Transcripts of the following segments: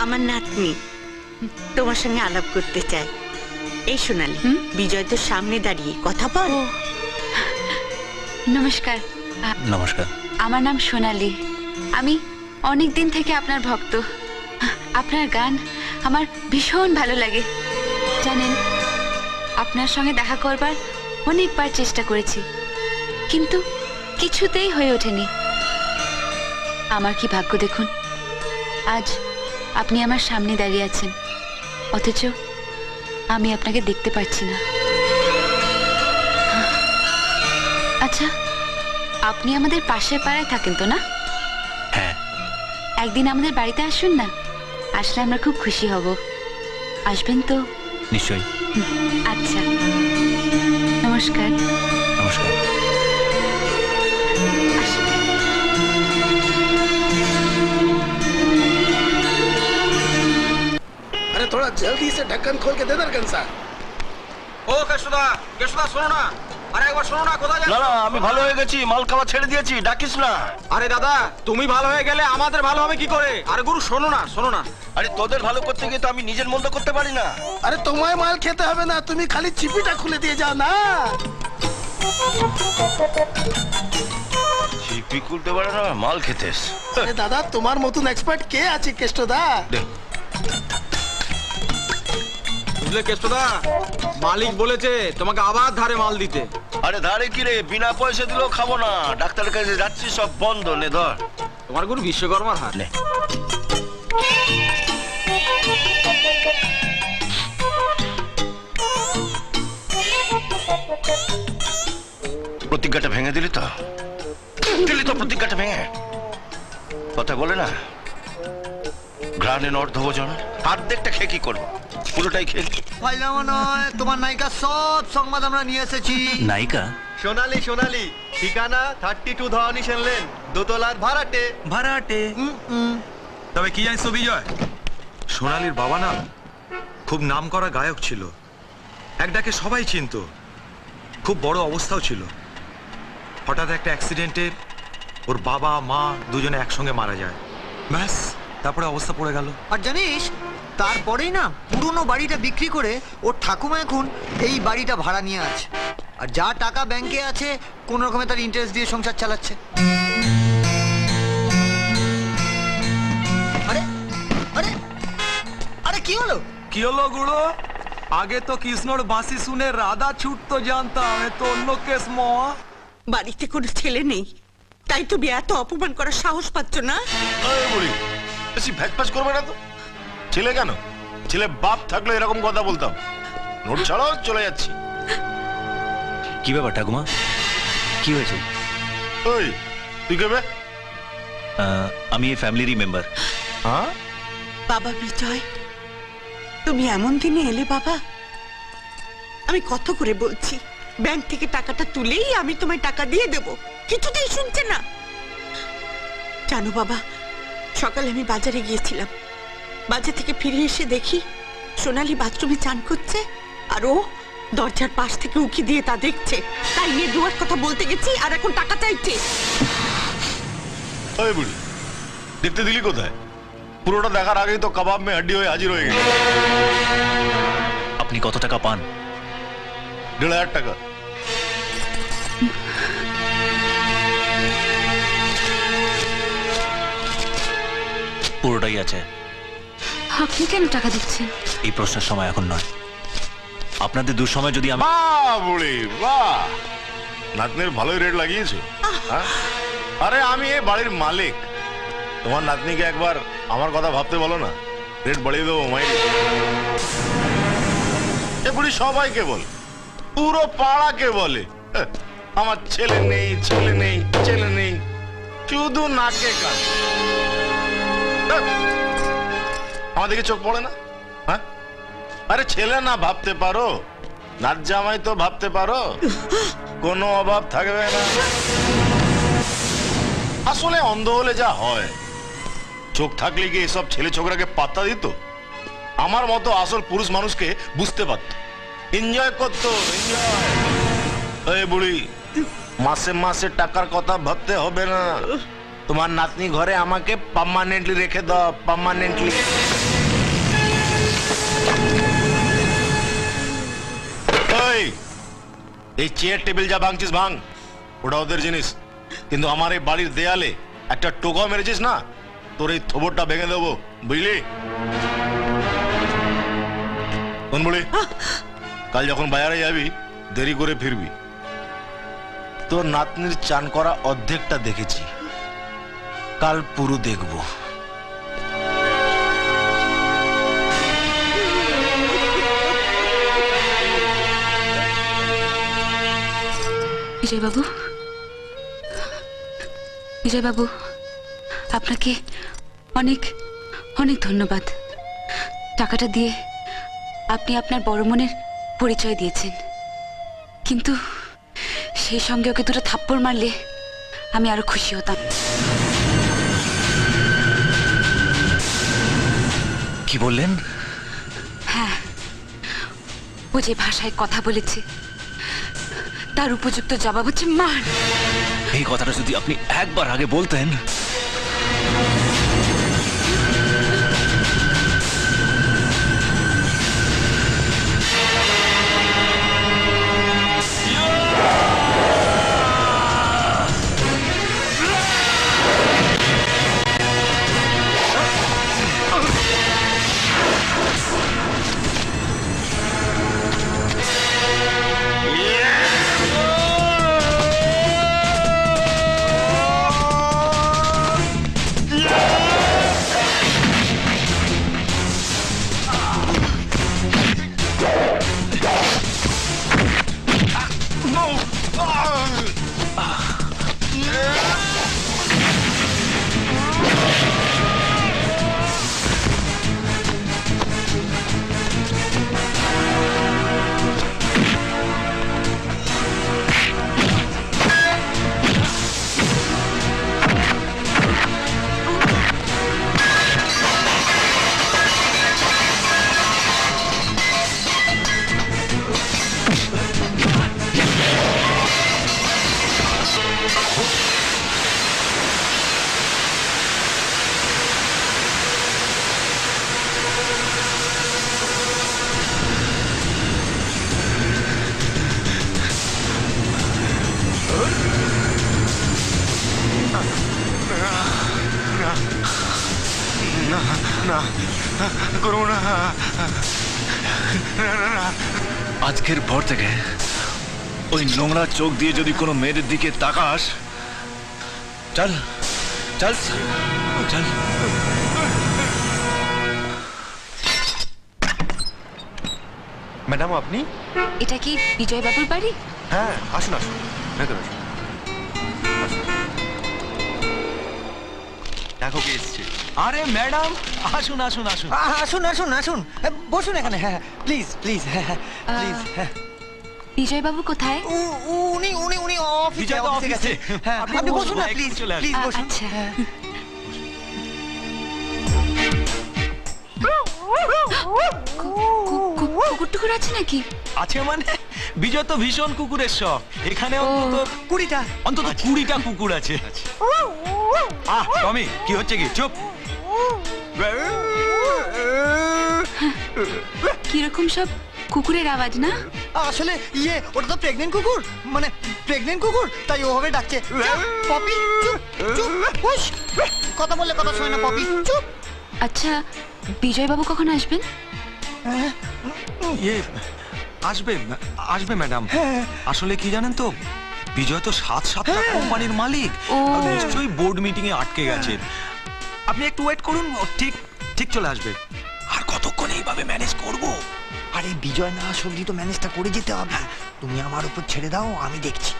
আমার নাতনি তোমার সঙ্গে আলাপ করতে চাই। এই সোনালি, বিজয় তোর সামনে দাঁড়িয়ে কথা বল। নমস্কার। নমস্কার। আমার নাম সোনালি। আমি অনেক দিন থেকে আপনার ভক্ত। আপনার গান আমার ভীষণ ভালো লাগে। জানেন, আপনার সঙ্গে দেখা করবার অনেকবার চেষ্টা করেছি, কিন্তু কিছুতেই হয়ে ওঠেনি। আমার কি ভাগ্য দেখুন, আজ আপনি আমার সামনে দাঁড়িয়ে আছেন, অথচ আমি আপনাকে দেখতে পাচ্ছি না। আচ্ছা, আপনি আমাদের পাশের পাড়ায় থাকেন তো না? হ্যাঁ। একদিন আমাদের বাড়িতে আসুন না, আসলে আমরা খুব খুশি হব। আসবেন তো? নিশ্চয়ই। আচ্ছা, নমস্কার। নমস্কার। আসুন। अरे थोड़ा जल्दी से ढक्कन खोल के दे दर्कन सा। ও কেশুদা, কেশুদা শোনো না, আরে একবার শোনো না, কোথায় না যাচ্ছ? না, আমি ভালো হয়ে গেছি, মাল খাওয়া ছেড়ে দিয়েছি, ডাকিস না। আরে দাদা, তুমি ভালো হয়ে গেলে আমাদের ভালো হবে কি করে? আরে গুরু শোনো না, শোনো না। আরে তোদের ভালো করতে গিয়ে তো আমি নিজের মন্দ করতে পারি না। अरे तुम्हें माल खेते হবে না, তুমি খালি চিপিটা খুলে দিয়ে যাও না। চিপি খুলতে পারে না, মাল খেতেস। আরে দাদা, তোমার মতন এক্সপার্ট কে আছে কেষ্টদা? বুঝলে কেশুদা, মালিক বলেছে তোমাকে আবার ধারে মাল দিতে। আরে ধারে কি রে, বিনা পয়সা দিলেও খাবো না। ডাক্তারের কাছে যাচ্ছি, সব বন্ধ। নে ধর। তোমার গুরু বিশ্বকর্মার হাত। নে। প্রতিজ্ঞাটা ভেঙে দিলি তো? প্রতিজ্ঞাটা ভেঙে কথা বলে না, ঘ্রাণের অর্ধভোজন, অর্ধেকটা খেয়ে কি করবো, পুরোটাই খেয়ে। পাইলাম নয়, তোমার নায়িকা সব সংবাদ আমরা নিয়ে এসেছি। নায়িকা? সোনালি, সোনালি ঠিকানা 32 ধওয়ানি সেনলেন, দোতলার ভাড়াটে। ভাড়াটে? তবে কি জানিস তো বিজয়, সোনালির বাবা না খুব নামকরা গায়ক ছিল, এক ডাকে সবাই চিনতো, খুব বড় অবস্থাও ছিল। হঠাৎ একটা অ্যাক্সিডেন্টে ওর বাবা মা দুজনে একসঙ্গে মারা যায়, ব্যাস তারপরে অবস্থা পড়ে গেল। আর জানিস, তারপরেই না পুরনো বাড়িটা বিক্রি করে ওর ঠাকুমা এখন এই বাড়িটা ভাড়া নিয়ে আছে, আর যা টাকা ব্যাংকে আছে কোন রকমে তার ইন্টারেস্ট দিয়ে সংসার চালাচ্ছে। আরে আরে আরে কি হলো? কি হলো গুড়ো? আগে তো কৃষ্ণর বাঁশি শুনে রাধা ছুটতো জানতাম, এ তো অন্য কেস মা। বাড়িতে কোনো ছেলে নেই, তাই তুমি এত অপমান করার সাহস পাচ্ছ না? আরে বুড়ি, বেশি ভ্যাটপাস করবে না তো। ছেলে কেন, ছেলে বাপ থাকলে এরকম কথা বলতাম। নোট ছাড়াও চলে যাচ্ছি। কি ব্যাপার ঠাকুমা, কি হয়েছে? ওই তুই কেবে? আমি এই ফ্যামিলিরই মেম্বার। হ্যাঁ বাবা বিজয়, তুমি এমন দিনে এলে বাবা। আমি কত করে বলছি, ব্যাংক থেকে টাকাটা তুলেই আমি তোমায় টাকা দিয়ে দেব, কিছুতেই শুনছে না। জানো বাবা, সকালে আমি বাজারে গিয়েছিলাম, বাজার থেকে ফিরে এসে দেখি সোনালি বাথরুমে চান করছে, আর ও দরজার পাশ থেকে উকি দিয়ে তা দেখছে। তাই নিয়ে দুয়ার কথা বলতে গেছি, আর এখন টাকা চাইছে। ওই বুড়ি, দেখতে দিলি কোথায়? পুরোটা দেখার আগেই তো কাবাব মে হাড্ডি হয়ে হাজির হয়ে গেল। আপনি কত টাকা পান? 1,500 টাকা। পুরোটাই আছে। আপনি কেন টাকা দিচ্ছেন? এই প্রশ্নের সময় এখন নয়। আপনাদের দুঃসময় যদি আমি... বাহ বুড়ি বাহ, নাতনির ভালোই রেট লাগিয়েছো। হ্যাঁ? আরে আমি এই বাড়ির মালিক, তোমার নাতনিকে একবার আমার কথা ভাবতে বলো না, রেট বাড়িয়ে দেবো মাইরি। এ বুড়ি সবাইকে বল, পুরো পাড়াকে বলে আমার ছেলে নেই, ছেলে নেই, ছেলে নেই, শুধু নাকে কান। আমাদেরকে চোখ পড়ে না? হ্যাঁ, আরে ছেলে না ভাবতে পারো, নাচ জামাই তো ভাবতে পারো, কোনো অভাব থাকবে না। আসলে অন্ধ হলে যা হয়, চোখ থাকলে কি এসব ছেলে ছোকরাকে পাত্তা দিত? আমার মতো আসল পুরুষ মানুষকে বুঝতে পারত, এনজয় করতো, এনজয়। এই বুড়ি, মাসে মাসে টাকার কথা ভাবতে হবে না, তোমার নাতনি ঘরে আমাকে পার্মানেন্টলি রেখে দাও, পার্মানেন্টলি। এই চেয়ার টেবিল যা ভাঙছিস ভাঙ, ওটা ওদের জিনিস, কিন্তু আমার এই বাড়ির দেয়ালে একটা টোকা মেরেছিস না, তোর এই থোবরটা ভেঙে দেবো, বুঝলি? কোন বলি, কাল যখন বাজারে যাবি দেরি করে ফিরবি। তোর নাতনির চান করা অর্ধেকটা দেখেছি, কাল পুরো দেখবো। বিজয়বাবু, বিজয়বাবু, আপনাকে অনেক অনেক ধন্যবাদ। টাকাটা দিয়ে আপনি আপনার বড় মনের পরিচয় দিয়েছেন, কিন্তু সেই সঙ্গে ওকে দুটো থাপ্পড় মারলে আমি আরো খুশি হতাম। কি বললেন? হ্যাঁ, ও যে ভাষায় কথা বলেছে তার উপযুক্ত জবাব হচ্ছে মার। এই কথাটা যদি আপনি একবার আগে বলতেন। আজকের পর থেকে ওই নোংরা চোখ দিয়ে যদি কোনো মেয়েদের দিকে তাকাস, চল চল চল। ম্যাডাম আপনি? এটা কি বিজয়বাবুর বাড়ি? হ্যাঁ, আসুন আসুন, ভেতরে আসুন। দেখো কে এসছে। আরে ম্যাডাম, আসুন আসুন আসুন। আসুন আসুন আসুন, বসুন এখানে। হ্যাঁ প্লিজ প্লিজ, হ্যাঁ প্লিজ। বিজয়বাবু কোথায়? উনি উনি উনি অফিসে বিজয় তো অফিসে গেছে। অফিসে। হ্যাঁ আপনি আপনি বসুন না, বসুন, প্লিজ চলে আসুন। প্লিজ বসুন। আচ্ছা। হ্যাঁ। কুকুর টুকুর আছে নাকি? আছে মানে, বিজয় তো ভীষণ কুকুরের শখ। এখানে অন্তত 20টা। অন্তত 20টা কুকুর আছে। আহ টমি, কি হচ্ছে কি? চুপ। কিরকম সব কুকুরের আওয়াজ না? আসলে ওটা তো প্রেগনেন্ট কুকুর, মানে প্রেগনেন্ট কুকুর, তাই ওভাবে ডাকছে। পপি চুপ চুপ, হুশ। কথা বললে কথা শোনে না পপি, চুপ। আচ্ছা, বিজয়বাবু কখন আসবেন? ইয়ে আসবে আসবে ম্যাডাম। আসলে কি জানেন তো, বিজয় তো 7-7টা কোম্পানির মালিক। ও। আর নিশ্চয়ই বোর্ড মিটিং এ আটকে গেছে। আপনি একটু ওয়েট করুন, ও ঠিক ঠিক চলে আসবে। আর কতক্ষণ এইভাবে ম্যানেজ করব? আরে বিজয় না সবজি তো ম্যানেজটা করে যেতে হবে। তুমি আমার উপর ছেড়ে দাও, আমি দেখছি।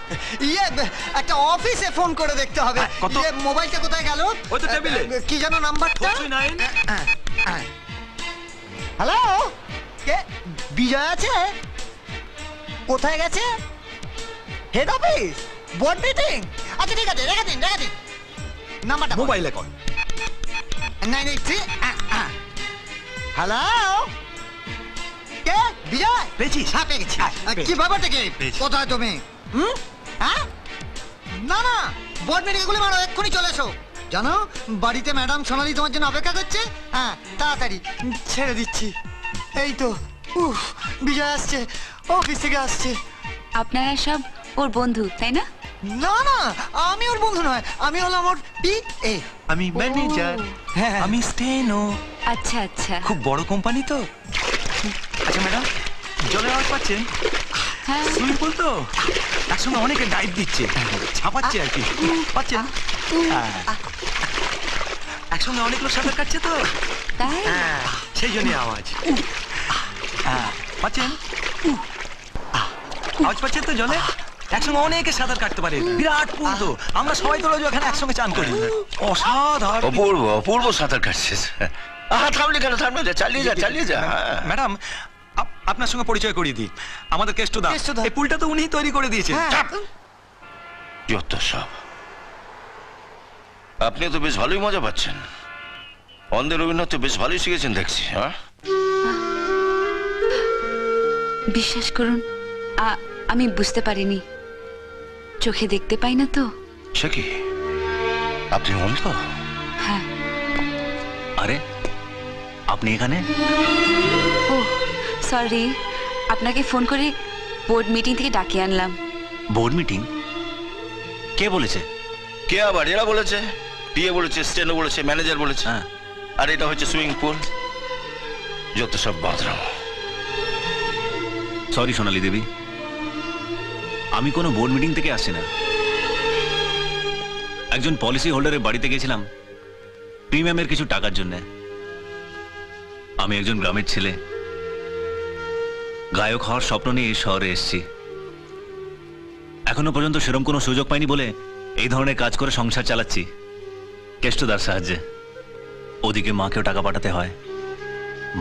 একটা অফিসে ফোন করে দেখতে হবে। কত? মোবাইলটা কোথায় গেল? ওই তো টেবিলে। কি জানো নাম্বারটা? 49। হ্যালো, কে? বিজয় আছে? কোথায় গেছে? Head office, board meeting. আচ্ছা ঠিক আছে, রেখে দিন রেখে দিন। নাম্বারটা মোবাইলে কল। 983। হ্যালো, কে? বিজয়? পেয়েছিস? হ্যাঁ পেয়ে গেছি। পেয়েছি। কি ব্যাপারটা কি? পেয়েছি। কোথায় তুমি? হ্যাঁ, না না, বোর্ড মিটিং গুলো মারো, এক্ষুনি চলে এসো। জানো বাড়িতে ম্যাডাম সোনালি তোমার জন্য অপেক্ষা করছে। হ্যাঁ তাড়াতাড়ি ছেড়ে দিচ্ছি। এই তো উফ, বিজয় আসছে, অফিস থেকে আসছে। আপনারা সব ওর বন্ধু তাই না? না না, আমি ওর বন্ধু নয়, আমি হলাম ওর PA। আমি ম্যানেজার, হ্যাঁ আমি স্টেনো। আচ্ছা আচ্ছা। খুব বড় কোম্পানি তো। আচ্ছা ম্যাডাম, জলের আওয়াজ পাচ্ছেন? হ্যাঁ সুইমিং পুল তো, একসঙ্গে অনেকে ডাইভ দিচ্ছে, ছাপাচ্ছে আর কি। পাচ্ছেন? হ্যাঁ। একসঙ্গে অনেক লোক সাঁতার কাটছে তো, তাই? হ্যাঁ সেই জন্যই আওয়াজ। হ্যাঁ পাচ্ছেন? আওয়াজ পাচ্ছেন তো জলে? একসঙ্গে অনেকে সাঁতার কাটতে পারে, বিরাট পুল তো, আমরা সবাই তো রোজ ওখানে একসঙ্গে চান করি। অসাধারণ। অপূর্ব অপূর্ব সাঁতার কাটছিস। থামলি কেন? থামলে যা, চালিয়ে যা, চালিয়ে যা। ম্যাডাম, আপনার সঙ্গে পরিচয় করিয়ে দিই, আমাদের কেষ্টদা। কেষ্টদা। এই পুলটা তো উনিই তৈরি করে দিয়েছেন। যত সব। আপনি তো বেশ ভালোই মজা পাচ্ছেন। অন্ধের অভিনয় তো বেশ ভালোই শিখেছেন দেখছি। হ্যাঁ, বিশ্বাস করুন, আমি বুঝতে পারিনি, চোখে দেখতে পাই না তো। সে কি, আপনি অন্ধ? হ্যাঁ। আরে আপনি এখানে? ও সরি, আপনাকে ফোন করে বোর্ড মিটিং থেকে ডাকিয়ে আনলাম। Board meeting? কে বলেছে? কে আবার? এরা বলেছে, পিএ বলেছে, স্টেনো বলেছে, ম্যানেজার বলেছে। হ্যাঁ। আর এটা হচ্ছে সুইমিং পুল। যত সব বাঁধরাম। সরি সোনালি দেবী, আমি কোনো বোর্ড মিটিং থেকে আসছি না। একজন পলিসি হোল্ডারের বাড়িতে গেছিলাম প্রিমিয়ামের কিছু টাকার জন্য। আমি একজন গ্রামের ছেলে, গায়ক হওয়ার স্বপ্ন নিয়ে এই শহরে এসেছি। এখনো পর্যন্ত সেরকম কোনো সুযোগ পাইনি বলে এই ধরনের কাজ করে সংসার চালাচ্ছি কেষ্টদার সাহায্যে। ওদিকে মাকেও টাকা পাঠাতে হয়,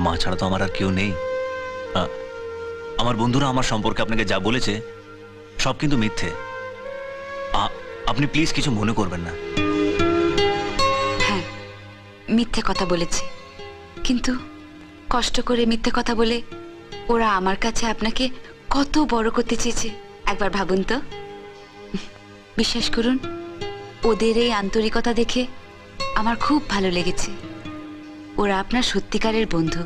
মা ছাড়া তো আমার আর কেউ নেই। আমার বন্ধুরা আমার সম্পর্কে আপনাকে যা বলেছে সব কিন্তু মিথ্যে। আপনি প্লিজ কিছু মনে করবেন না। হ্যাঁ, মিথ্যে কথা বলেছে, কিন্তু কষ্ট করে মিথ্যে কথা বলে ওরা আমার কাছে আপনাকে কত বড় করতে চেয়েছে একবার ভাবুন তো। বিশ্বাস করুন, ওদের এই আন্তরিকতা দেখে আমার খুব ভালো লেগেছে। ওরা আপনার সত্যিকারের বন্ধু,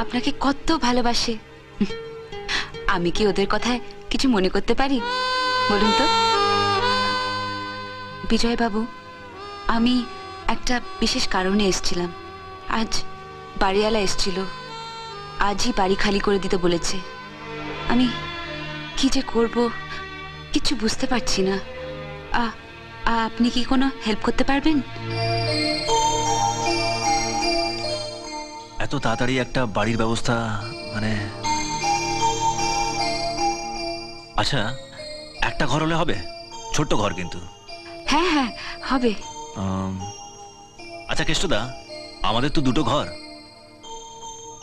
আপনাকে কত ভালোবাসে। আমি কি ওদের কথায় কিছু মনে করতে পারি বলুন তো? বিজয় বাবু, আমি একটা বিশেষ কারণে এসেছিলাম। আজ বাড়িওয়ালা এসেছিল, আজই বাড়ি খালি করে দিতে বলেছে। আমি কি যে করব কিছু বুঝতে পারছি না। আপনি কি কোনো হেল্প করতে পারবেন? এত তাড়াতাড়ি একটা বাড়ির ব্যবস্থা মানে? আচ্ছা, একটা ঘর হলে হবে, ছোট্ট ঘর কিন্তু। হ্যাঁ হ্যাঁ হবে। আচ্ছা কেষ্টদা, আমাদের তো দুটো ঘর,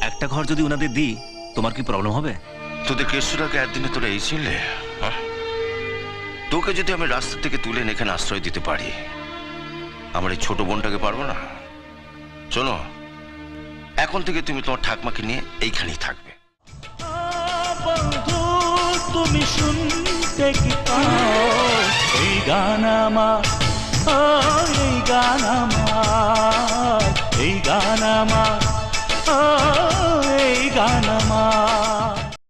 একটা ঘর যদি ওনাদের দিই তোমার কি প্রবলেম হবে? তোদের কেষ্টটাকে একদিনে তোরা এই ছিলে? তোকে যদি আমি রাস্তা থেকে তুলে এনে এখানে আশ্রয় দিতে পারি, আমার এই ছোট বোনটাকে পারবো না? শোনো, এখন থেকে তুমি তোমার ঠাকমাকে নিয়ে এইখানেই থাকবে। বন্ধু তুমি শুনতে কি পাও এই গান আমার, এই গান আমার, এই গান আমার, এই গান আমার।